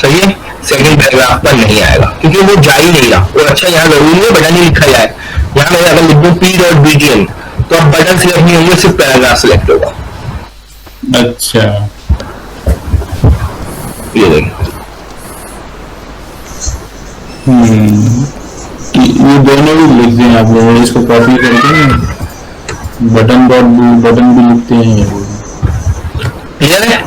सही है। सेकंड पैराग्राफ पर नहीं आएगा क्योंकि वो जा ही नहीं रहा। और अच्छा, यहाँ जरूरी है बटन ही लिखा जाए, यहाँ मैं अगर लिख दूं P.BTN तो अब बटन सिलेक्ट नहीं होंगे, सिर्फ पैराग्राफ सिलेक्ट होगा। अच्छा, ये देखें, ये दोनों भी लिख दें आप लोग, इसको कॉपी करके बटन बटन भी लिखते हैं, क्लियर है।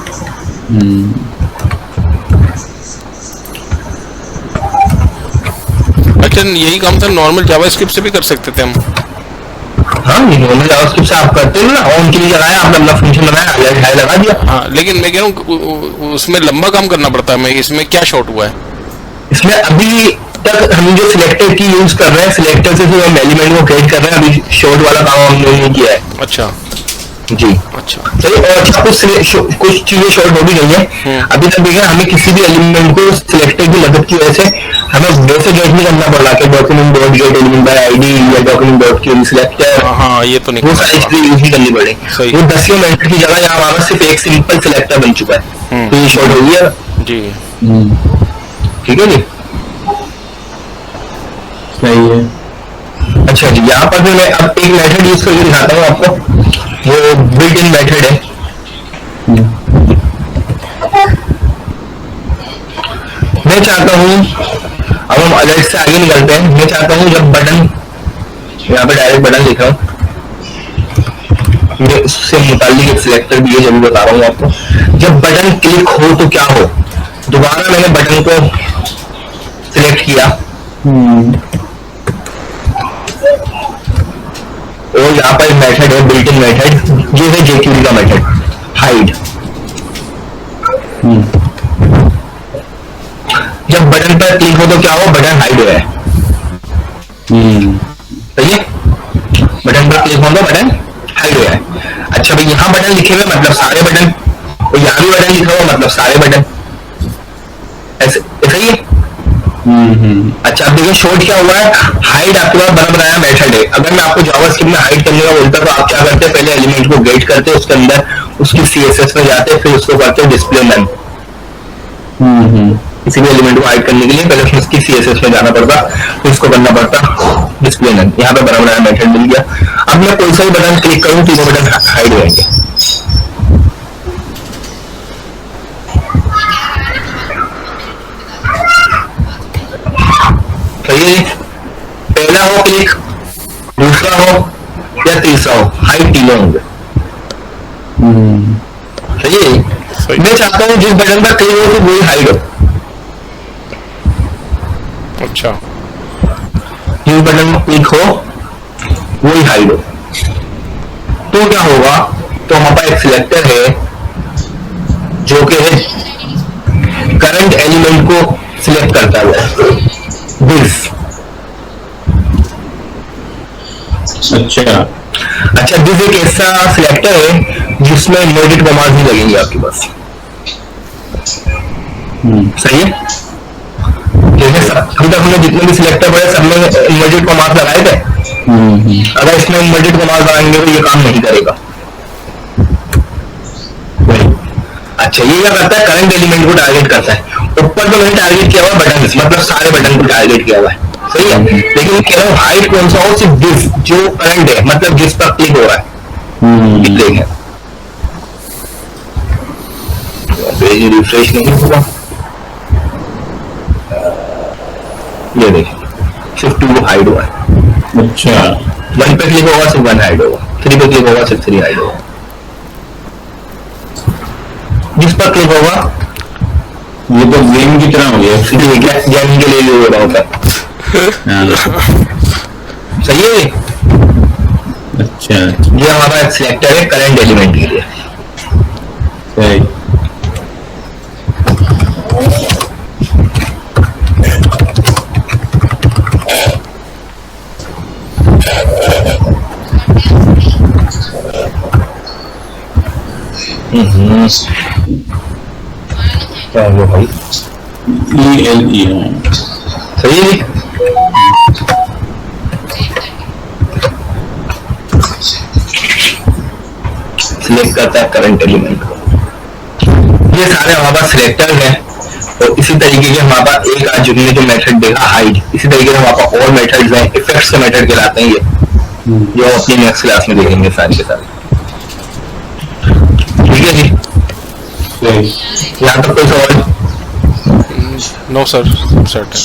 अच्छा, यही काम सर नॉर्मल जावास्क्रिप्ट से भी कर सकते थे हम? हाँ, ये नॉर्मल जावास्क्रिप्ट से आप करते हो ना, ऑन के लिए लगाया आपने अपना फंक्शन बनाया, हाई लगा दिया। हाँ, लेकिन मैं कह रहा हूँ उसमें लंबा काम करना पड़ता है, मैं इसमें क्या शॉर्ट हुआ है? इसमें अभी तक हम जो सिलेक्टर की यूज कर रहे हैं, सिलेक्टर से जो हम एलिमेंट को क्रिएट कर रहे हैं, अभी शॉर्ट वाला काम हमने नहीं किया है। अच्छा जी, अच्छा, सही। और कुछ चीजें शॉर्ट हो भी गई है। अभी तक देखिए, हमें किसी भी एलिमेंट को सिलेक्टर की मदद की वजह से हमें वैसे गेट नहीं करना पड़ रहा कि document dot gate element by ID या डॉक्यूमेंट डॉट क्यूरी सिलेक्टर, हाँ ये तो नहीं, वो सारी चीजें यूज नहीं करनी पड़ी। वो 10 मेथड की जगह यहाँ हमारा सिर्फ एक सिंपल सिलेक्टर बन चुका है, तो ये शॉर्ट हो गया जी। ठीक है जी, सही है। अच्छा जी, यहाँ पर भी मैं अब एक मेथड यूज करके दिखाता हूँ आपको, वो बिल्ट इन मेथड है। मैं चाहता हूँ, अब हम अलर्ट से आगे निकलते हैं, मैं चाहता हूँ जब बटन, यहाँ पे डायरेक्ट बटन लिख रहा हूँ, मैं उससे मुतालिक एक सिलेक्टर भी है, जब बता रहा हूँ आपको। जब बटन क्लिक हो तो क्या हो, दोबारा मैंने बटन को सिलेक्ट किया और यहाँ पर मेथड है बिल्ट इन मेथड, जो है jQuery का मेथड हाइड। जब बटन पर क्लिक हो तो क्या हो, बटन हाइड हो है, सही है। बटन पर क्लिक हो तो बटन हाइड हो है। अच्छा भाई, यहाँ बटन लिखे हुए मतलब सारे बटन, और यहाँ भी बटन लिखा हुआ मतलब सारे बटन, ऐसे सही है। अच्छा, अब देखिए शॉर्ट क्या हुआ है, हाइड आपके पास बना बनाया मेथड है। अगर मैं आपको जावास्क्रिप्ट में हाइड करने का बोलता तो आप क्या करते, पहले एलिमेंट को गेट करते, उसके अंदर उसकी CSS में जाते, फिर उसको करते डिस्प्ले मैन। किसी भी एलिमेंट को हाइड करने के लिए पहले उसकी CSS में जाना पड़ता, फिर उसको करना पड़ता डिस्प्ले मैन। यहाँ पे बना बनाया मेथड मिल गया। अब मैं कोई सा भी बटन क्लिक करूँ, तीनों बटन हाइड हो जाएंगे। सही है, पहला हो क्लिक, दूसरा तीसरा हो, हाइट तीनों होंगे। सही है। सही। मैं चाहता हूँ जिस बटन पर क्लिक हो वही हाइट हो, अच्छा, जिस बटन पर क्लिक हो वही हाइट हो। तो क्या होगा, तो हमारे पास एक सिलेक्टर है जो कि है करंट एलिमेंट को सिलेक्ट करता है, दिस। अच्छा, दिस एक ऐसा सिलेक्टर है जिसमें इन्वर्टेड कॉमास नहीं लगेंगे आपके पास। सही है। जैसे अभी तक हमने जितने भी सिलेक्टर पढ़े सब में इन्वर्टेड कॉमास लगाए थे। अगर इसमें इन्वर्टेड कॉमास लगाएंगे तो ये काम नहीं करेगा। अच्छा, ये क्या करता है, करंट एलिमेंट को टारगेट करता है। ऊपर तो मैंने टारगेट किया हुआ बटन, मतलब सारे बटन को टारगेट किया हुआ है। सही है। लेकिन कह रहा हूँ हाइट कौन सा हो, सिर्फ दिस जो करंट है, मतलब जिस पर क्लिक हो रहा है। देखें, पेज रिफ्रेश नहीं हुआ, ये देखिए सिर्फ 2 हाइड हुआ है। अच्छा, 1 पे क्लिक होगा सिर्फ 1 हाइड होगा, 3 पे क्लिक होगा सिर्फ 3 हाइड होगा। जिस पर क्लिक होगा ये तो गेम की तरह हो गया। गेम के लिए हो रहा होता है। सही है। अच्छा, ये हमारा सिलेक्टर है करंट एलिमेंट के लिए। सही। क्या वो भाई, ELE है। सही है। सिलेक्ट करता है करंट एलिमेंट को। ये सारे हमारे पास सिलेक्टर हैं। और इसी तरीके के हमारे पास एक आज हमने जो मेथड देखा हाइड, इसी तरीके से हमारे पास और मेथड्स हैं, इफेक्ट्स के मेथड कहलाते हैं ये, जो अपनी नेक्स्ट क्लास में देखेंगे सारे के साथ। ठीक है जी, यहाँ तक कोई सवाल? नो सर, सेट है।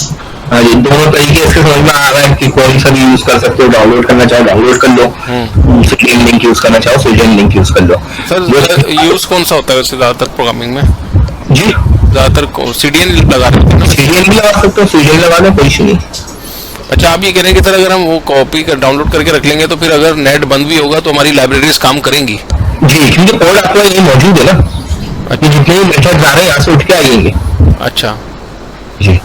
हाँ जी, दोनों तरीके इसके समझ में आ रहा है कि कौन सा भी यूज कर सकते हो। डाउनलोड करना चाहो डाउनलोड कर लो, सीडीएन लिंक यूज करना चाहो सीडीएन लिंक यूज कर लो। सर यूज कौन सा होता है वैसे ज्यादातर प्रोग्रामिंग में? जी, ज्यादातर सीडीएन लगा रहे हैं ना? सीडीएन भी लगा सकते हो, सीडीएन लगा लो, कोई इशू नहीं। अच्छा, आप ये कह रहे हैं कि सर अगर हम वो कॉपी कर डाउनलोड करके रख लेंगे तो फिर अगर नेट बंद भी होगा तो हमारी लाइब्रेरीज काम करेंगी? जी, क्योंकि कोड आपका ये मौजूद है ना, कि जितने भी मेथड्स आ रहे हैं यहाँ से उठ के आएंगे। अच्छा जी,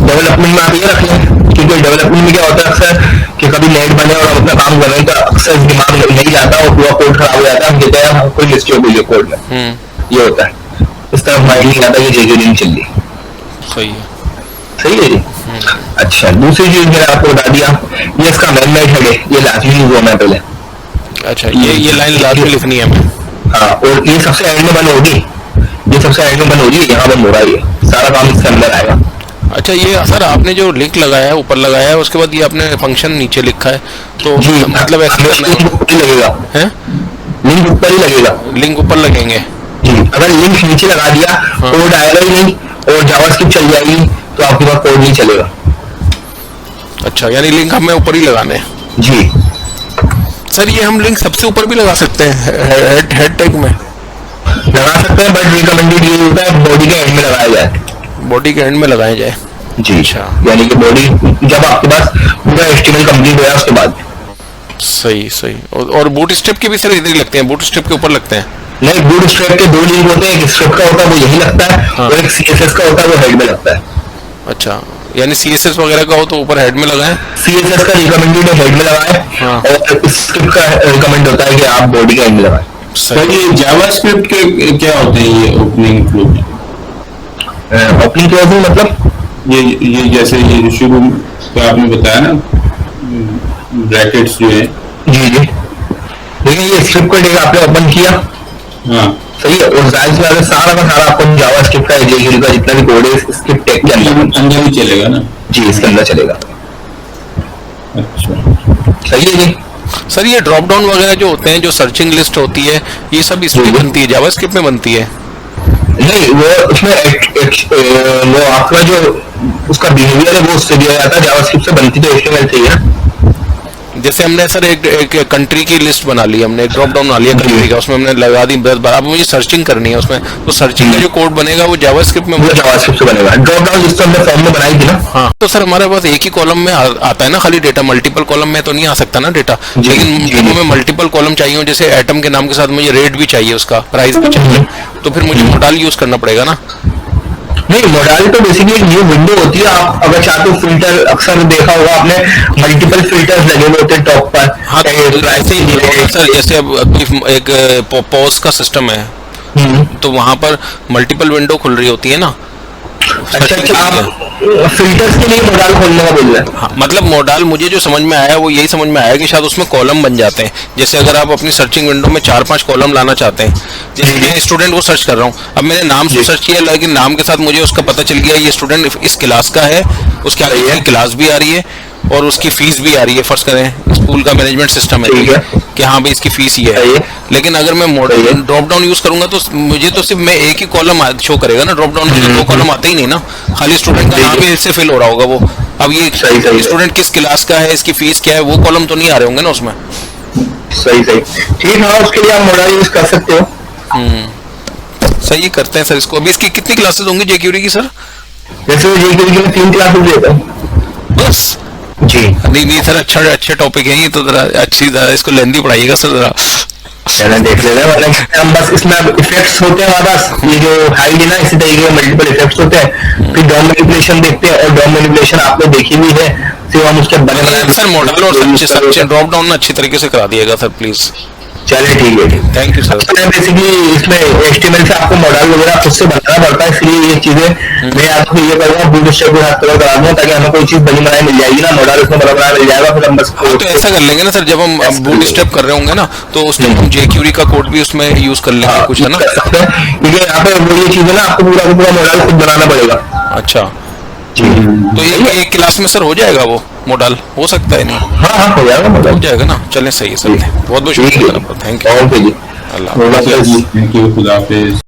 डेवलपमेंट में आप ये रख लें, क्योंकि डेवलपमेंट में क्या होता है अक्सर कि कभी नेट बने और हम अपना काम कर रहे हैं तो अक्सर दिमाग नहीं जाता और पूरा कोड खराब हो जाता है। हम कहते हैं कोई मिस्टेक हुई है कोड में, ये होता है। इस तरफ माइंड नहीं आता कि जेके नहीं चल रही। सही है। सही है जी। अच्छा, दूसरी चीज मैंने आपको बता दिया, ये इसका मेन मेथड है, ये लाजमी यूज होना है पहले। अच्छा, ये लाइन लाजमी लिखनी है हमें? हाँ, और ये सबसे एंड में बंद होगी, ये सबसे एंड में बंद होगी, यहाँ बंद हो रहा है, ये सारा काम इसके अंदर आएगा। अच्छा, ये सर आपने जो लिंक लगाया है ऊपर लगाया है, उसके बाद ये आपने फंक्शन नीचे लिखा है, तो जी, मतलब ऐसा लगेगा है, लिंक ऊपर ही लगेगा। लिंक ऊपर लगेंगे जी, अगर लिंक नीचे लगा दिया कोड आएगा ही नहीं और जावास्क्रिप्ट चल जाएगी तो आपके पास कोड नहीं चलेगा। अच्छा, यानी लिंक हमें ऊपर ही लगाने हैं? जी सर, ये हम लिंक सबसे ऊपर भी लगा सकते हैं हेड टैग में? लगा सकते हैं, बट रिकमेंडेड ये होता है बॉडी के एंड में लगाया जाए। बॉडी के एंड में लगाया जाए? जी, यानी कि बॉडी जब आपके पास पूरा एचटीएमएल कंप्लीट हो जाए उसके बाद। सही सही। और बूट स्ट्रैप के भी सर इधर ही लगते हैं? बूट स्ट्रैप के ऊपर लगते हैं? नहीं, बूट स्ट्रैप के 2 लिंक होते हैं, एक स्ट्रैप का होता है वो यही लगता है, और एक सीएसएस का होता है वो हेड में लगता है। अच्छा, यानी सीएसएस वगैरह का हो तो ऊपर हेड में लगाएं? सीएसएस का रिकमेंडेड है हेड में लगाएं, और स्क्रिप्ट का रिकमेंड होता है कि आप बॉडी के एंड में लगाएं। तो ये जावास्क्रिप्ट के क्या होते हैं ये ओपनिंग क्लोज? ओपनिंग क्लोज मतलब ये जैसे ये शुरू तो आपने बताया ना ब्रैकेट्स जो है। जी जी, देखिए ये स्क्रिप्ट को डेटा आपने ओपन किया, हाँ सही है, और जाहिर सी बात है सारा का सारा आपको जावास्क्रिप्ट का जेक्यूरी का जितना भी कोड है स्क्रिप्ट टैग के अंदर ही चलेगा ना? जी, इसके अंदर चलेगा। अच्छा, सही है जी। सर, ये ड्रॉप डाउन वगैरह जो होते हैं, जो सर्चिंग लिस्ट होती है, ये सब इसमें बनती है, जावास्क्रिप्ट में बनती है? नहीं, वो उसमें वो आपका जो उसका बिहेवियर है वो उससे दिया जाता है, जावास्क्रिप्ट से बनती तो एचटीएमएल से ही है। जैसे हमने सर एक कंट्री की लिस्ट बना ली, हमने एक ड्रॉप डाउन बना लिया कंट्री का, उसमें हमने लगा दी 10 बार, अब मुझे सर्चिंग करनी है उसमें, तो सर्चिंग का जो कोड बनेगा वो जावास्क्रिप्ट में वो जावास्क्रिप्ट से बनेगा। ड्रॉप डाउन जिस हमने फॉर्म में बनाई थी ना, हाँ, तो सर हमारे पास एक ही कॉलम में आता है ना खाली डेटा, मल्टीपल कॉलम में तो नहीं आ सकता ना डेटा। लेकिन जब हमें मल्टीपल कॉलम चाहिए हो, जैसे एटम के नाम के साथ मुझे रेट भी चाहिए, उसका प्राइस भी चाहिए, तो फिर मुझे मोडाल यूज करना पड़ेगा ना। नहीं, मोडाल तो बेसिकली एक न्यू विंडो होती है। आप अगर चाहते हो फिल्टर, अक्सर देखा होगा आपने, मल्टीपल फिल्टर्स लगे हुए होते हैं टॉप पर। हाँ, तो ऐसे ही सर जैसे अब कोई एक पॉज का सिस्टम है, तो वहां पर मल्टीपल विंडो खुल रही होती है ना। अच्छा, आप फिल्टर्स के लिए मोडाल खोलने का बोल रहे हैं? हाँ, मतलब मोडाल मुझे जो समझ में आया वो यही समझ में आया कि शायद उसमें कॉलम बन जाते हैं। जैसे अगर आप अपनी सर्चिंग विंडो में 4-5 कॉलम लाना चाहते हैं, जैसे मैं स्टूडेंट को सर्च कर रहा हूँ, अब मैंने नाम से सर्च किया, लेकिन नाम के साथ मुझे उसका पता चल गया ये स्टूडेंट इस क्लास का है, उसके आगे क्लास भी आ रही है और उसकी फीस भी आ रही है। फर्ज करें स्कूल का मैनेजमेंट सिस्टम है कि हाँ भाई इसकी फीस ही है। लेकिन अगर मैं ड्रॉप डाउन यूज करूंगा तो मुझे तो सिर्फ मैं एक ही कॉलम शो करेगा ना, ड्रॉप डाउन में 2 कॉलम आते ही नहीं ना, खाली स्टूडेंट का नाम ही इससे फिल हो रहा होगा वो। अब ये स्टूडेंट किस क्लास का है, इसकी फीस क्या है, वो कॉलम तो नहीं आ रहे होंगे ना उसमें। सही ठीक है, उसके लिए आप मोडाल यूज कर सकते हो। सही करते हैं सर इसको। अभी इसकी कितनी क्लासेस होंगी जेक्यूरी की सर? जैसे जेक्यूरी की मैं 3 क्लासेस लेता हूँ बस जी। नहीं सर, अच्छे टॉपिक है ये तो, जरा अच्छी इसको लेंदी पढ़ाइएगा सर जरा। चलो देख लेते हैं, हम बस इसमें इफेक्ट्स होते हैं हमारे पास, ये जो हाइड है ना, इसी तरीके के मल्टीपल इफेक्ट्स होते हैं। फिर डॉम मैनिपुलेशन देखते हैं, और डॉम मैनिपुलेशन आपने देखी हुई है, फिर हम उसके बने बनाए सर मॉडल और सब ड्रॉप डाउन अच्छी तरीके से करा दिएगा सर प्लीज। चलिए ठीक है, थैंक यू सर। बेसिकली इसमें HTML से आपको मॉडल वगैरह खुद से बनाना पड़ता है, इसलिए ये चीजें मैं आपको ये करूँगा बूटस्ट्रैप के साथ करा दूंगा, ताकि हमें कोई चीज बनी बनाई मिल जाएगी ना, मॉडल उसमें बना बनाया मिल जाएगा, फिर हम बस तो ऐसा कर लेंगे ना सर, जब हम बूटस्ट्रैप कर रहे होंगे ना, तो उस टाइम हम जेक्यूरी का कोड भी उसमें यूज कर लेंगे कुछ, है ना? क्योंकि यहाँ पे वो ये चीज है ना, आपको पूरा मॉडल खुद बनाना पड़ेगा। अच्छा जी, तो ये एक क्लास में सर हो जाएगा वो मॉडल, हो सकता है नहीं? हाँ हो जाएगा, हो जाएगा ना। चलें सही है सर, बहुत बहुत शुक्रिया, थैंक यू। ओके जी, अल्लाह। थैंक यू, खुदा हाफिज।